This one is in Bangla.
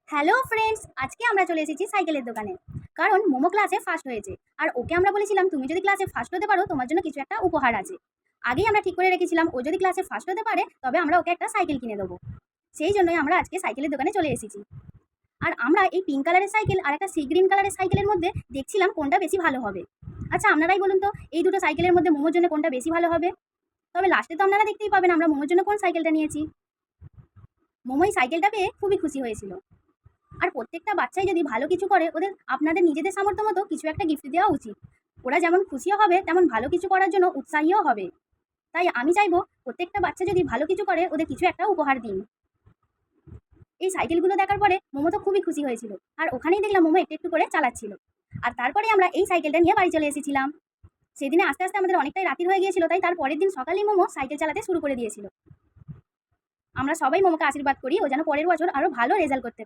হ্যালো ফ্রেন্ডস, আজকে আমরা চলে এসেছি সাইকেলের দোকানে। কারণ মোমো ক্লাসে ফার্স্ট হয়েছে। আর ওকে আমরা বলেছিলাম তুমি যদি ক্লাসে ফার্স্ট হতে পারো তোমার জন্য কিছু একটা উপহার আছে। আগেই আমরা ঠিক করে রেখেছিলাম ও যদি ক্লাসে ফার্স্ট হতে পারে তবে আমরা ওকে একটা সাইকেল কিনে দেবো। সেই জন্যই আমরা আজকে সাইকেলের দোকানে চলে এসেছি। আর আমরা এই পিঙ্ক কালারের সাইকেল আর একটা সি গ্রিন কালারের সাইকেলের মধ্যে দেখছিলাম কোনটা বেশি ভালো হবে। আচ্ছা আপনারাই বলুন তো এই দুটো সাইকেলের মধ্যে মোমোর জন্য কোনটা বেশি ভালো হবে। তবে লাস্টে তো আপনারা দেখতেই পাবেন আমরা মোমোর জন্য কোন সাইকেলটা নিয়েছি। মোমো এই সাইকেলটা পেয়ে খুবই খুশি হয়েছিল। আর প্রত্যেকটা বাচ্চাই যদি ভালো কিছু করে ওদের আপনাদের নিজেদের সামর্থ্য মতো কিছু একটা গিফট দেওয়া উচিত। ওরা যেমন খুশিও হবে তেমন ভালো কিছু করার জন্য উৎসাহীও হবে। তাই আমি চাইবো প্রত্যেকটা বাচ্চা যদি ভালো কিছু করে ওদের কিছু একটা উপহার দিন। এই সাইকেলগুলো দেখার পরে মোমো তো খুবই খুশি হয়েছিল। আর ওখানেই দেখলাম মোমো একটু একটু করে চালাচ্ছিল। আর তারপরে আমরা এই সাইকেলটা নিয়ে বাড়ি চলে এসেছিলাম। সেদিনে আস্তে আস্তে আমাদের অনেকটাই রাত্রি হয়ে গিয়েছিল, তাই তার পরের দিন সকালেই মোমো সাইকেল চালাতে শুরু করে দিয়েছিল। আমরা সবাই মোমোকে আশীর্বাদ করি ও যেন পরের বছর আরও ভালো রেজাল্ট করতে